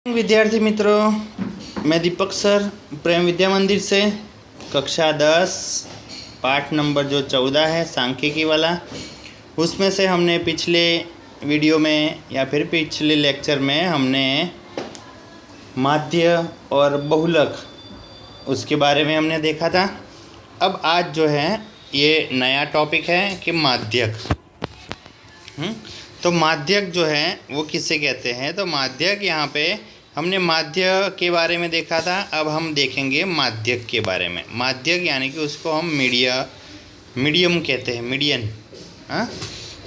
विद्यार्थी मित्रों, मैं दीपक सर प्रेम विद्या मंदिर से कक्षा 10 पाठ नंबर जो 14 है सांख्यिकी वाला, उसमें से हमने पिछले वीडियो में या फिर पिछले लेक्चर में हमने माध्य और बहुलक उसके बारे में हमने देखा था। अब आज जो है ये नया टॉपिक है कि माध्यक। तो माध्यक जो है वो किसे कहते हैं। तो माध्यक यहाँ पे हमने माध्य के बारे में देखा था, अब हम देखेंगे माध्यक के बारे में। माध्यक यानी कि उसको हम मीडियम कहते हैं, मीडियन। हाँ,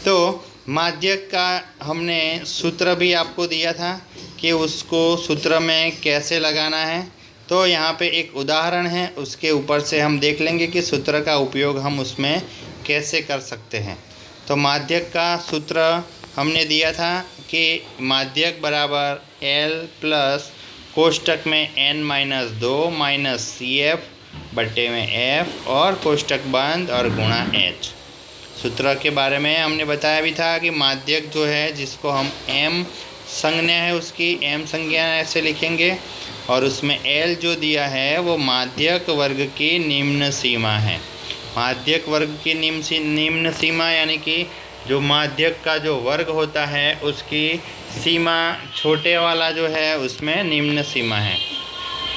तो माध्यक का हमने सूत्र भी आपको दिया था कि उसको सूत्र में कैसे लगाना है। तो यहाँ पे एक उदाहरण है, उसके ऊपर से हम देख लेंगे कि सूत्र का उपयोग हम उसमें कैसे कर सकते हैं। तो माध्यक का सूत्र हमने दिया था कि माध्यक बराबर L प्लस कोष्टक में n-2 माइनस CF बट्टे में F और कोष्टक बंद और गुणा H। सूत्र के बारे में हमने बताया भी था कि माध्यक जो है जिसको हम m संज्ञा है उसकी m संज्ञा ऐसे लिखेंगे और उसमें L जो दिया है वो माध्यक वर्ग की निम्न सीमा है। माध्यक वर्ग की निम्न सीमा यानी कि जो माध्यक का जो वर्ग होता है उसकी सीमा छोटे वाला जो है उसमें निम्न सीमा है।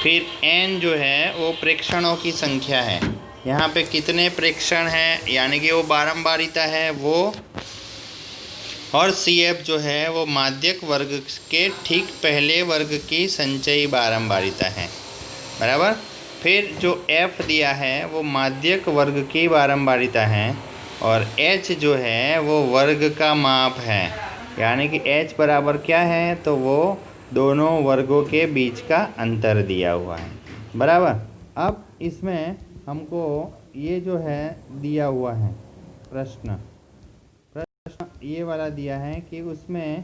फिर n जो है वो प्रेक्षणों की संख्या है। यहाँ पे कितने प्रेक्षण हैं यानी कि वो बारंबारिता है वो, और CF जो है वो माध्यक वर्ग के ठीक पहले वर्ग की संचयी बारंबारिता है, बराबर। फिर जो F दिया है वो माध्यक वर्ग की बारंबारिता है और H जो है वो वर्ग का माप है, यानी कि H बराबर क्या है, तो वो दोनों वर्गों के बीच का अंतर दिया हुआ है, बराबर। अब इसमें हमको ये जो है दिया हुआ है प्रश्न ये वाला दिया है कि उसमें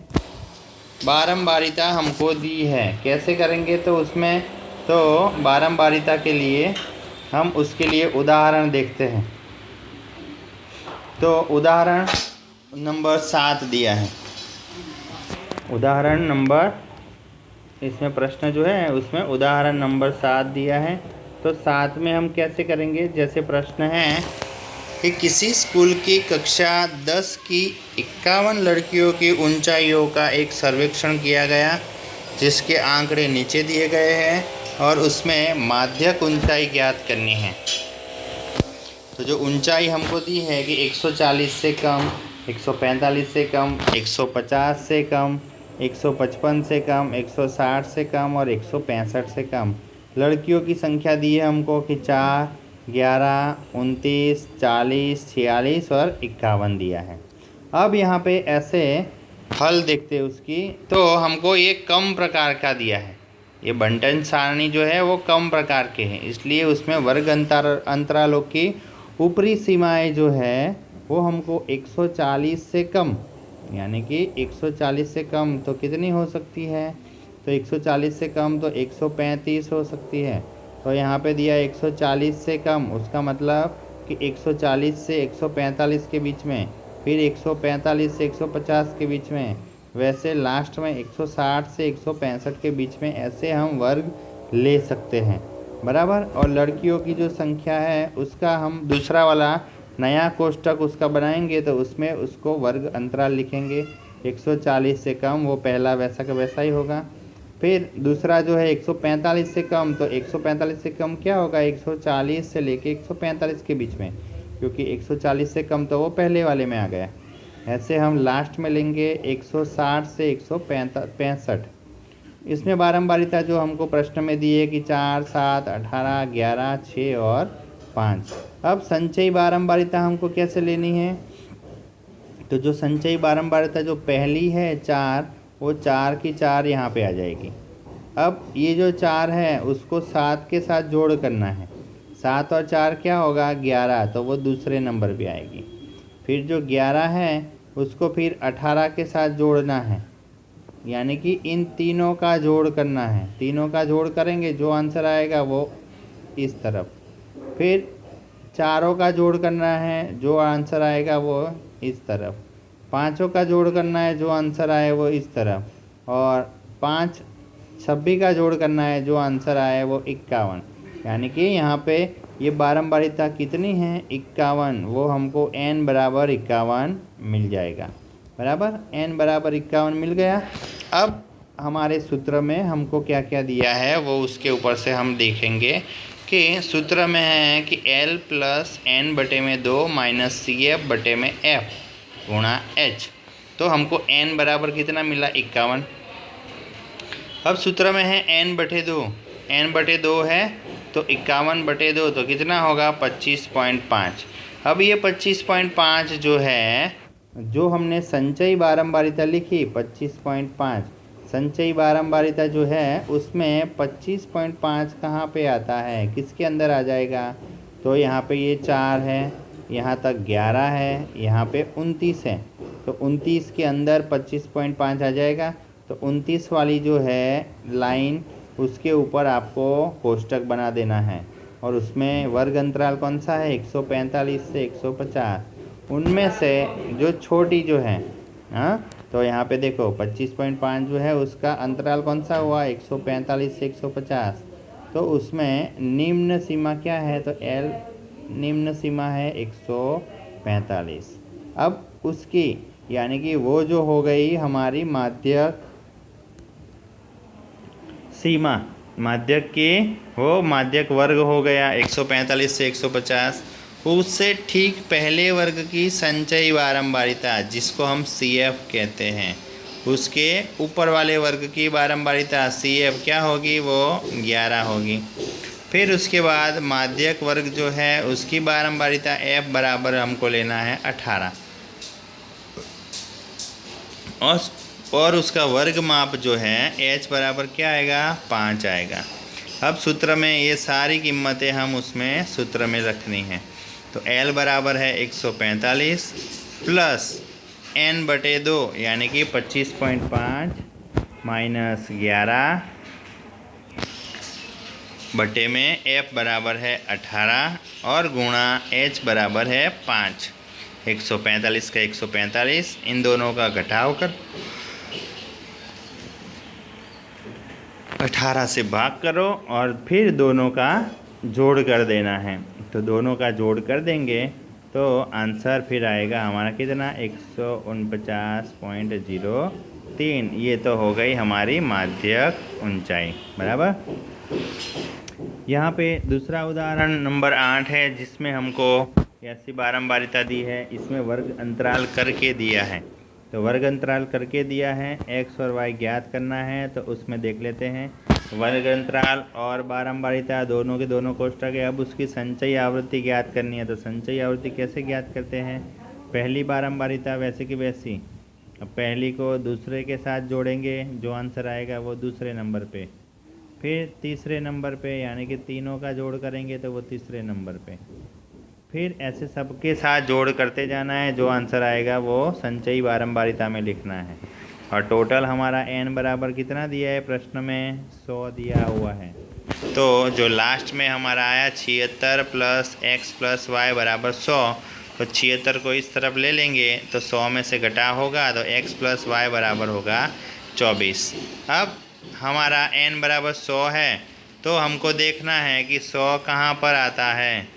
बारंबारिता हमको दी है, कैसे करेंगे। तो उसमें तो बारंबारिता के लिए हम उसके लिए उदाहरण देखते हैं। तो उदाहरण नंबर 7 दिया है। उदाहरण नंबर, इसमें प्रश्न जो है उसमें उदाहरण नंबर 7 दिया है। तो 7 में हम कैसे करेंगे, जैसे प्रश्न है कि किसी स्कूल की कक्षा 10 की 51 लड़कियों की ऊंचाइयों का एक सर्वेक्षण किया गया जिसके आंकड़े नीचे दिए गए हैं और उसमें माध्यक ऊंचाई ज्ञात करनी है। तो जो ऊंचाई हमको दी है कि 140 से कम, 145 से कम, 150 से कम, 155 से कम, 160 से कम और 165 से कम लड़कियों की संख्या दी है हमको कि 4, 11, 29, 40, 46 और 51 दिया है। अब यहाँ पे ऐसे हल देखते हैं उसकी। तो हमको ये कम प्रकार का दिया है, ये बंटन सारणी जो है वो कम प्रकार के हैं, इसलिए उसमें वर्ग अंतरालों की ऊपरी सीमाएं जो है वो हमको 140 से कम, यानी कि 140 से कम तो कितनी हो सकती है, तो 140 से कम तो 135 हो सकती है। तो यहाँ पे दिया 140 से कम, उसका मतलब कि 140 से 145 के बीच में, फिर 145 से 150 के बीच में, वैसे लास्ट में 160 से 165 के बीच में, ऐसे हम वर्ग ले सकते हैं, बराबर। और लड़कियों की जो संख्या है उसका हम दूसरा वाला नया कोष्टक उसका बनाएंगे तो उसमें उसको वर्ग अंतराल लिखेंगे। 140 से कम वो पहला वैसा का वैसा ही होगा। फिर दूसरा जो है 145 से कम, तो 145 से कम क्या होगा, 140 से लेके 145 के बीच में, क्योंकि 140 से कम तो वो पहले वाले में आ गया। ऐसे हम लास्ट में लेंगे 160 से 165। इसमें बारंबारिता जो हमको प्रश्न में दी है कि 4, 7, 18, 11, 6 और 5। अब संचयी बारंबारिता हमको कैसे लेनी है, तो जो संचयी बारंबारिता जो पहली है 4, वो 4 की 4 यहाँ पे आ जाएगी। अब ये जो 4 है उसको 7 के साथ जोड़ करना है, 7 और 4 क्या होगा 11, तो वो दूसरे नंबर पे आएगी। फिर जो 11 है उसको फिर 18 के साथ जोड़ना है, यानी कि इन तीनों का जोड़ करना है। तीनों का जोड़ करेंगे, जो आंसर आएगा वो इस तरफ। फिर चारों का जोड़ करना है, जो आंसर आएगा वो इस तरफ। पांचों का जोड़ करना है, जो आंसर आए वो इस तरफ। और 5 सभी का जोड़ करना है। जो आंसर आया है वो 51, यानी कि यहाँ पे ये बारंबारिता कितनी है 51, वो हमको n बराबर 51 मिल जाएगा। बराबर n बराबर 51 मिल गया। अब हमारे सूत्र में हमको क्या क्या दिया है वो उसके ऊपर से हम देखेंगे कि सूत्र में है कि L प्लस n बटे में 2 माइनस CF बटे में F गुणा H। तो हमको n बराबर कितना मिला 51। अब सूत्र में है n बटे 2, n बटे 2 है तो 51 बटे 2 तो कितना होगा 25.5। अब ये 25.5 जो है, जो हमने संचयी बारंबारिता लिखी 25.5, संचयी बारंबारिता जो है उसमें 25.5 कहाँ पे आता है, किसके अंदर आ जाएगा? तो यहाँ पे ये 4 है, यहाँ तक 11 है, यहाँ पे 29 है, तो 29 के अंदर 25.5 आ जाएगा। तो 29 वाली जो है लाइन उसके ऊपर आपको कोष्टक बना देना है और उसमें वर्ग अंतराल कौन सा है 145 से 150, उनमें से जो छोटी जो है हाँ, तो यहाँ पे देखो 25.5 जो है उसका अंतराल कौन सा हुआ 145 से 150, तो उसमें निम्न सीमा क्या है? तो L निम्न सीमा है 145। अब उसकी यानी कि वो जो हो गई हमारी माध्यक सीमा, माध्यक की वो माध्यक वर्ग हो गया 145 से 150। उससे ठीक पहले वर्ग की संचयी बारंबारिता जिसको हम CF कहते हैं, उसके ऊपर वाले वर्ग की बारंबारिता CF क्या होगी? वो 11 होगी। फिर उसके बाद माध्यक वर्ग जो है उसकी बारंबारिता F बराबर हमको लेना है 18 और उसका वर्ग माप जो है h बराबर क्या आएगा 5 आएगा। अब सूत्र में ये सारी कीमतें हम उसमें सूत्र में रखनी है। तो L बराबर है 145 प्लस n बटे 2 यानी कि 25.5 माइनस 11 बटे में F बराबर है 18 और गुणा h बराबर है 5। 145 का 145 इन दोनों का घटाव कर 18 से भाग करो और फिर दोनों का जोड़ कर देना है। तो दोनों का जोड़ कर देंगे तो आंसर फिर आएगा हमारा कितना 149.03। ये तो हो गई हमारी माध्यक ऊंचाई। बराबर। यहाँ पे दूसरा उदाहरण नंबर 8 है जिसमें हमको ऐसी बारंबारिता दी है, इसमें वर्ग अंतराल करके दिया है। तो वर्ग अंतराल करके दिया है, x और y ज्ञात करना है। तो उसमें देख लेते हैं वर्ग अंतराल और बारंबारिता दोनों के दोनों कोष्ठक है। अब उसकी संचयी आवृत्ति ज्ञात करनी है। तो संचयी आवृत्ति कैसे ज्ञात करते हैं? पहली बारंबारिता वैसे की वैसी, अब पहली को दूसरे के साथ जोड़ेंगे, जो आंसर आएगा वो दूसरे नंबर पे, फिर तीसरे नंबर पे यानी कि तीनों का जोड़ करेंगे तो वो तीसरे नंबर पे, फिर ऐसे सबके साथ जोड़ करते जाना है। जो आंसर आएगा वो संचयी बारंबारिता में लिखना है। और टोटल हमारा n बराबर कितना दिया है प्रश्न में 100 दिया हुआ है। तो जो लास्ट में हमारा आया 76 प्लस x प्लस वाई बराबर 100, तो 76 को इस तरफ ले लेंगे तो 100 में से घटा होगा तो x प्लस वाई बराबर होगा 24। अब हमारा n बराबर 100 है तो हमको देखना है कि 100 कहाँ पर आता है।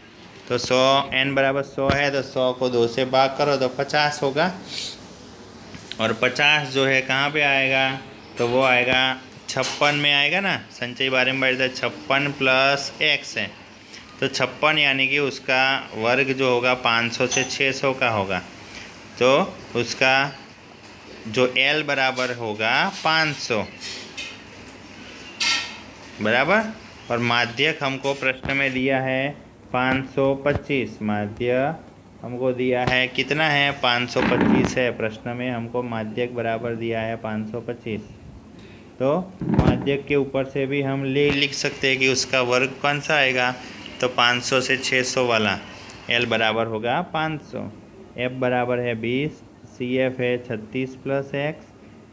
तो 100 n बराबर 100 है तो 100 को 2 से भाग करो तो 50 होगा। और 50 जो है कहाँ पे आएगा? तो वो आएगा 56 में आएगा ना। संचयी बारंबारिता 56 प्लस x है तो 56 यानी कि उसका वर्ग जो होगा 500 से 600 का होगा। तो उसका जो L बराबर होगा 500। बराबर। और माध्यक हमको प्रश्न में दिया है 525। माध्य हमको दिया है कितना है 525 है। प्रश्न में हमको माध्यक बराबर दिया है 525। तो माध्यक के ऊपर से भी हम लिख सकते हैं कि उसका वर्ग कौन सा आएगा। तो 500 से 600 वाला L बराबर होगा 500, F बराबर है 20, CF है 36 प्लस x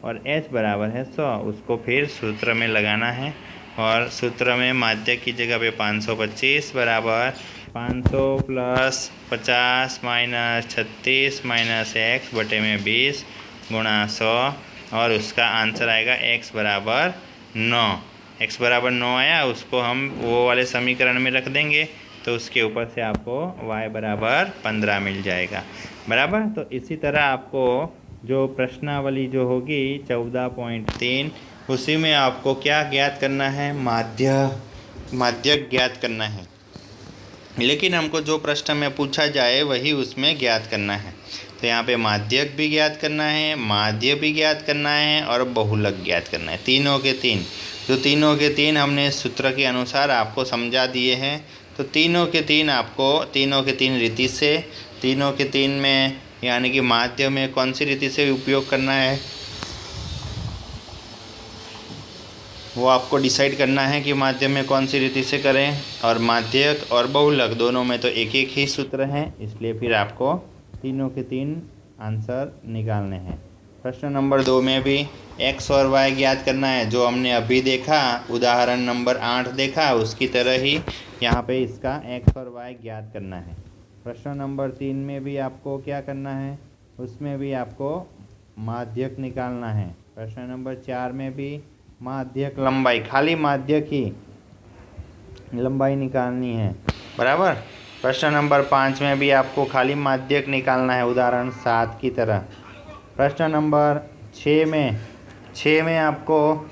और H बराबर है 100। उसको फिर सूत्र में लगाना है और सूत्र में माध्यक की जगह पे 525 बराबर 500 प्लस 50 माइनस 36 माइनस x बटे में 20 गुणा 100 और उसका आंसर आएगा x बराबर 9, x बराबर 9 आया, उसको हम वो वाले समीकरण में रख देंगे तो उसके ऊपर से आपको y बराबर 15 मिल जाएगा। बराबर। तो इसी तरह आपको जो प्रश्नावली जो होगी 14.3, उसी में आपको क्या ज्ञात करना है, माध्यक ज्ञात करना है। लेकिन हमको जो प्रश्न में पूछा जाए वही उसमें ज्ञात करना है। तो यहाँ पे माध्यक भी ज्ञात करना है, माध्य भी ज्ञात करना है और बहुलक ज्ञात करना है। तीनों के तीन हमने सूत्र के अनुसार आपको समझा दिए हैं। तो तीनों के तीन रीति से, तीनों के तीन में यानी कि माध्य में कौन सी रीति से उपयोग करना है वो आपको डिसाइड करना है कि माध्यम में कौन सी रीति से करें। और माध्यक और बहुलक दोनों में तो एक एक ही सूत्र है, इसलिए फिर आपको तीनों के तीन आंसर निकालने हैं। प्रश्न नंबर 2 में भी x और y ज्ञात करना है। जो हमने अभी देखा, उदाहरण नंबर 8 देखा, उसकी तरह ही यहाँ पे इसका x और y ज्ञात करना है। प्रश्न नंबर 3 में भी आपको क्या करना है, उसमें भी आपको माध्यक निकालना है। प्रश्न नंबर 4 में भी माध्यक लंबाई, खाली माध्यक ही लंबाई निकालनी है। बराबर। प्रश्न नंबर 5 में भी आपको खाली माध्यक निकालना है, उदाहरण 7 की तरह। प्रश्न नंबर 6 में आपको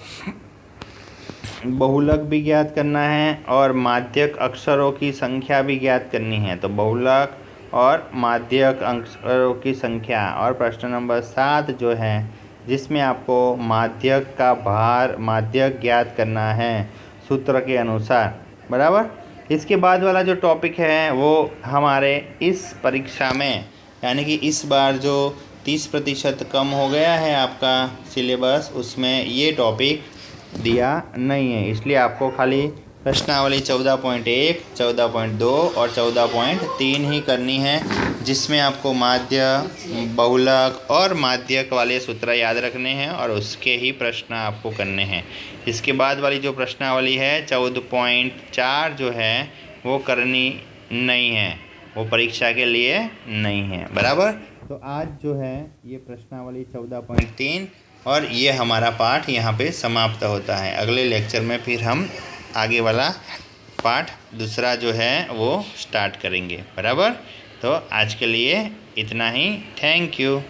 बहुलक भी ज्ञात करना है और माध्यक अक्षरों की संख्या भी ज्ञात करनी है। तो बहुलक और माध्यक अक्षरों की संख्या। और प्रश्न नंबर 7 जो है, जिसमें आपको माध्यक का भार, माध्यक ज्ञात करना है सूत्र के अनुसार। बराबर। इसके बाद वाला जो टॉपिक है वो हमारे इस परीक्षा में, यानी कि इस बार जो 30% कम हो गया है आपका सिलेबस, उसमें ये टॉपिक दिया नहीं है। इसलिए आपको खाली प्रश्नावली 14.1, 14.2 और 14.3 ही करनी है, जिसमें आपको माध्य, बहुलक और माध्यक वाले सूत्र याद रखने हैं और उसके ही प्रश्न आपको करने हैं। इसके बाद वाली जो प्रश्नावली है 14.4 जो है वो करनी नहीं है, वो परीक्षा के लिए नहीं है। बराबर। तो आज जो है ये प्रश्नावली 14.3 और ये हमारा पाठ यहाँ पे समाप्त होता है। अगले लेक्चर में फिर हम आगे वाला पाठ दूसरा जो है वो स्टार्ट करेंगे। बराबर। तो आज के लिए इतना ही। Thank you.